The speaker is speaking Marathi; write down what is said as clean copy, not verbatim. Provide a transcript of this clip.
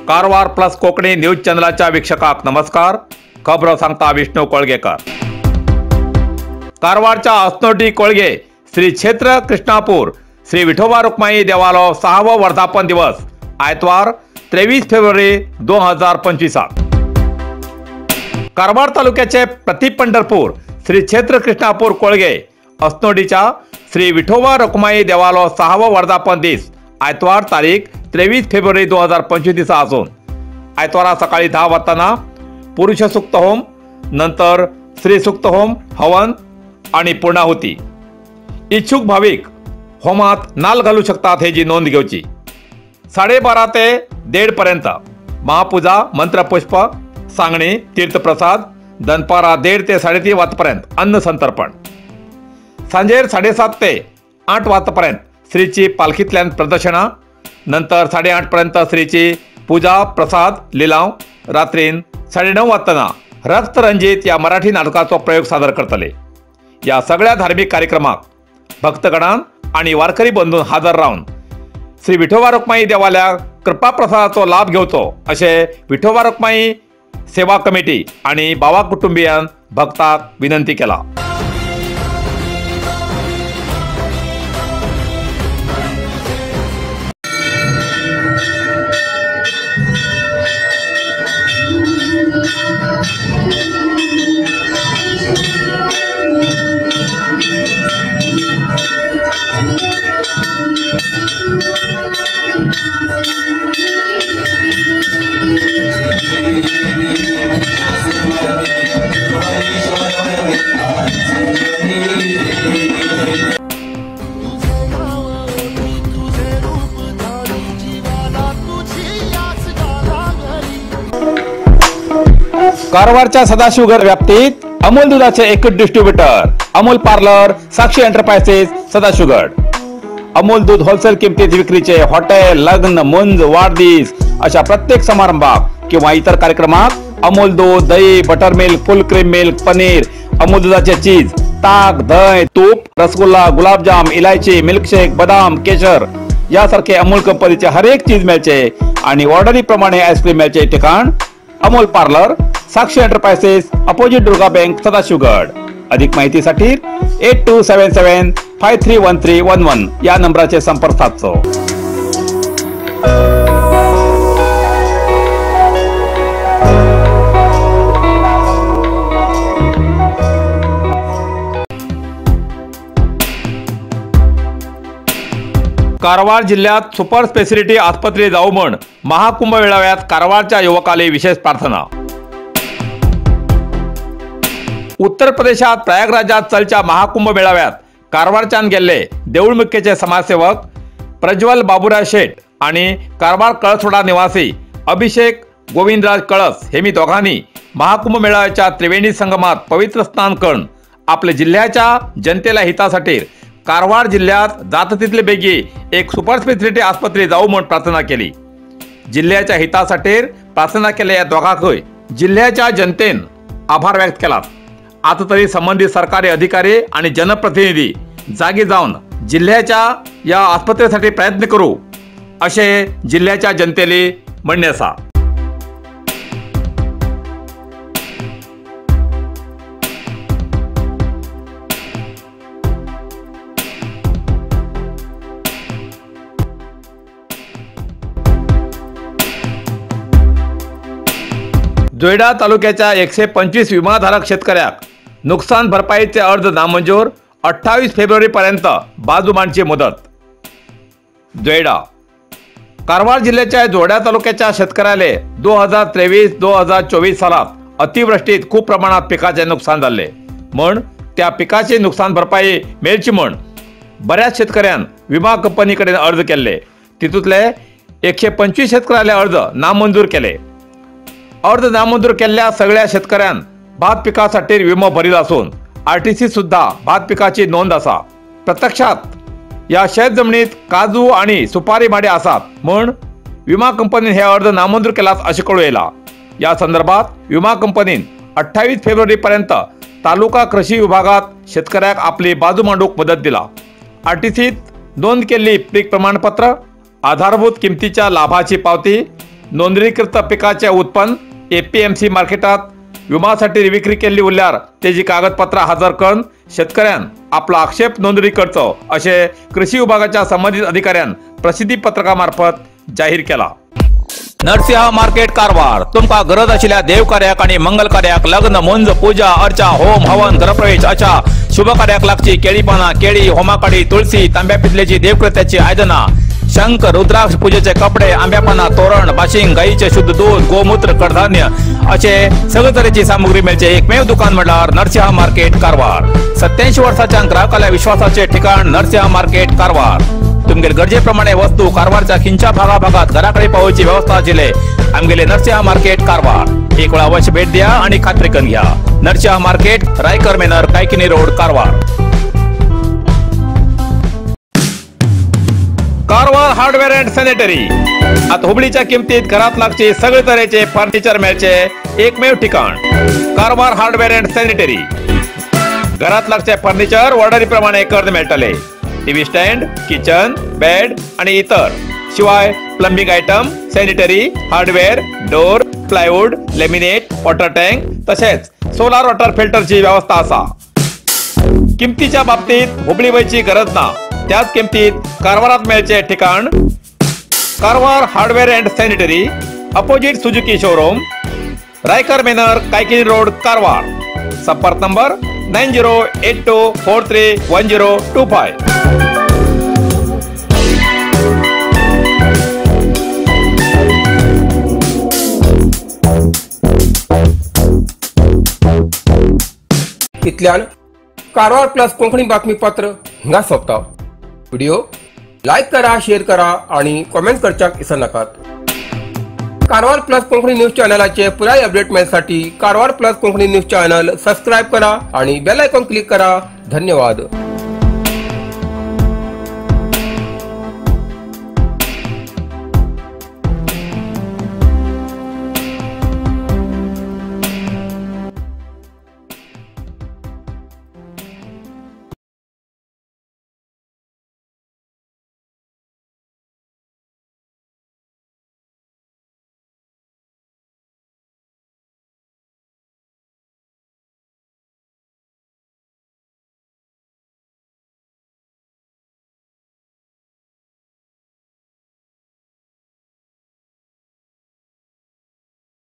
कारवार प्लस कोकणी न्यूज चॅनलाच्या वीक्षकांक नमस्कार. खबरो सांगता विष्णू कोळगेकर. कारवारच्या अस्नोटी कोळगे श्री क्षेत्र कृष्णापूर श्री विठोबा रुक्माई देवालो 6वो वर्धापन दिवस आयतवार 23 फेब्रुवारी 2025. कारवार तालुक्याचे प्रति पंढरपूर श्री क्षेत्र कृष्णापूर कोळगे अस्नोटीच्या श्री विठोबा रुक्माई देवालो 6वो वर्धापन दीस आयतवार तारीख 23 फेब्रुवारी 2025 दिसा असून आयतवारा सकाळी 10 वाजताना पुरुष सुक्त होम, नंतर श्री सुक्त होम, हवन आणि पूर्णाहुती. इच्छुक भाविक होमात नाल घालू शकतात हेची नोंद घेवची. 12:30 ते 1:30 पर्यंत महापूजा, मंत्रपुष्प, सांगणी, तीर्थप्रसाद, दनपारा 1:30 ते 3:30 वाजपर्यंत अन्न संतर्पण. सांजेर 7:30 ते 8 वाजपर्यंत श्रीची पालखीतल्यान प्रदर्शना, नंतर 8:30 पर्यंत श्रीची पूजा, प्रसाद, लिलाव. रात्रीन 9:30 वाजताना रक्तरंजित या मराठी नाटकाचो प्रयोग सादर करतले. या सगळ्या धार्मिक कार्यक्रमाक भक्तगणान आणि वारकरी बंधून हाजर रावन श्री विठोबा रुक्माई देवाल्या कृपा प्रसादाचो लाभ घेवचो असे विठोबा रुक्माई सेवा कमिटी आणि बावा कुटुंबियान भक्ताक विनंती केला. कारवारच्या सदाशिवगड व्याप्तीत अमूल दुधाचे एकच distributor Amul parlour, Sakshi enterprises, Sadashivgad. Amul दूध होलसेल किमतीत विक्रीचे हॉटेल, लग्न, मुंज, वाढदिवस अशा प्रत्येक समारंभात किंवा इतर कार्यक्रमात अमूल दूध, दही, बटर मिल्क, फुल क्रीम मिल्क, पनीर, अमूल दुधाचे चीज, ताक, दही, तूप, रसगुल्ला, गुलाबजाम, इलायची, मिल्कशेक, बदाम, केशर यासारखे अमूल कंपनीचे हर एक चीज मिळचे आणि ऑर्डरी प्रमाणे आईस्क्रीम मिळचे ठिकाण Amul parlour, Sakshi enterprises, opposite Durga bank, Sadashivgad. अधिक माहितीसाठी 8277531311 या नंबराचे संपर्क साधचो. कारवार जिल्ह्यात सुपर स्पेशालिटी आस्पत्रे जाऊ म्हण महाकुंभ मेळाव्यात कारवारच्या युवकाले विशेष प्रार्थना. उत्तर प्रदेशात प्रयागराजात चलच्या महाकुंभ मेळाव्यात कारवारच्यान गेल्ले देऊळमुखेचे समाजसेवक प्रज्वल बाबूराव शेठ आणि कारवार कळसवाडा निवासी अभिषेक गोविंदराज कळस हेमी दोघांनी महाकुंभ मेळाव्याच्या त्रिवेणी संगमात पवित्र स्नान करून आपल्या जिल्ह्याच्या जनतेला हितासाठी कारवार जिल्ह्यात जात तितले बेगी एक सुपर स्पेशालिटी आस्पत्रे जाऊ म्हणून प्रार्थना केली. जिल्ह्याच्या हितासाठी प्रार्थना केल्या या दोघांकय जिल्ह्याच्या जनतेन आभार व्यक्त केला. आता तरी संबंधित सरकारी अधिकारी आणि जनप्रतिनिधी जागी जाऊन जिल्ह्याच्या या आस्पत्रेसाठी प्रयत्न करू असे जिल्ह्याच्या जनतेले म्हणणे असा. जोयडा तालुक्याच्या 125 विमाधारक शेतकऱ्याक नुकसान भरपाईचे अर्ज नामंजूर. 28 फेब्रुवारी पर्यंत बाजू मांडची मुदत. जोयडा कारवार जिल्ह्याच्या जोयडा तालुक्याच्या शेतकऱ्याले 2023-2024 सालात अतिवृष्टीत खूप प्रमाणात पिकाचे नुकसान झाले म्हण त्या पिकाची नुकसान भरपाई मेळची म्हण बऱ्याच शेतकऱ्यान विमा कंपनीकडे अर्ज केले. तितूतले 125 शेतकऱ्याले अर्ज नामंजूर केले. अर्ज नामंजूर केलेल्या सगळ्या शेतकऱ्यांन भात पिकासाठी विमो भरील असून आरटीसी सुद्धा भात पिकाची नोंद असा. प्रत्यक्षात या शेत जमिनीत काजू आणि सुपारी माडे आसात म्हण विमा कंपनीने हे अर्ज नामंजूर केलाच असे कळू येला। या संदर्भात विमा कंपनीन 28 फेब्रुवारी पर्यंत तालुका कृषी विभागात शेतकऱ्याक आपली बाजू मांडूक मदत दिला। आरटीसीत नोंद केलेली पीक प्रमाणपत्र, आधारभूत किमतीच्या लाभाची पावती, नोंदणीकृत पिकाचे उत्पन्न, एपीएमसी मार्केटात विमासाठी विक्री केली उरल्यार तेजी कागदपत्रां हजर करून शेतकऱ्यान आपला आक्षेप नोंदणी करचो असे कृषी विभागाच्या संबंधित अधिकाऱ्यान प्रसिद्धी पत्रकामार्फत जाहीर केला। नरसिंह मार्केट कारवार तुमका गरज आशिल्ल्या देवकार्याक आणि मंगल कार्याक, लग्न, मुंज, पूजा, अर्चा, होम, हवन, गृहप्रवेश अशा शुभ कार्याक लागची केळी पाना, केळी, होमाकाडी, तुळशी, तांब्या पितलेची देवकृत्याची आयदना, शंख, रुद्राक्ष पूजेचे कपडे, आंब्या पाना, तोरण, बाशिंग, गाईचे शुद्ध दूध, गोमूत्र, कडधान्य असे सगळे तऱ्हेची सामुग्री मेळचे एकमेव दुकान म्हणल्यार नरसिंह मार्केट कारवार। 87 वर्षांच्या ग्राहकाला विश्वासाचे ठिकाण नरसिंह मार्केट कारवार। तुमगेर गरजेप्रमाणे वस्तू कारवारच्या खिंच्या भागाभागात घराकडे पावोवची व्यवस्था आशिल्ले आमगेले नरसिंह मार्केट कारवार। एक वेळ अवश्य भेट द्या आणि खात्री करून घ्या। Narasimha market, Raikar manor, Kaikini road, Karwar. Karwar hardware and sanitary आता हुबळीच्या किमतीत घरात लागचे सगळे तऱ्हेचे फर्निचर मेळचे एकमेव ठिकाण कारवार हार्डवेअर अँड सॅनिटरी। घरात लागचे फर्निचर ऑर्डरी प्रमाणे कर्ज मेळटले। टीव्ही स्टँड, किचन, बेड आणि इतर, शिवाय plumbing item, sanitary, hardware, door, plywood, laminate, water tank तसेच सोलार वॉटर फिल्टरची व्यवस्था असा। किमतीच्या बाबतीत हुबळी वयची गरज ना, त्याच किमतीत कारवारात मेळचे ठिकाण Karwar hardware and sanitary, opposite Suzuki showroom, Raikar manor, Kaikini road, Karwar. संपर्क नंबर 9082431025। इतल्यान कारवार प्लस कोंकणी बातमीपत्र हिंगा सोंपता। व्हिडिओ लाईक करा, शेअर करा आणि कमेंट करच्याक विसरू नाकात। कारवार प्लस कोंकणी न्यूज चॅनलाचे पुराय अपडेट मेळसाठी Karwar plus Konkani news channel subscribe करा आणि बेल आयकॉन क्लिक करा। धन्यवाद।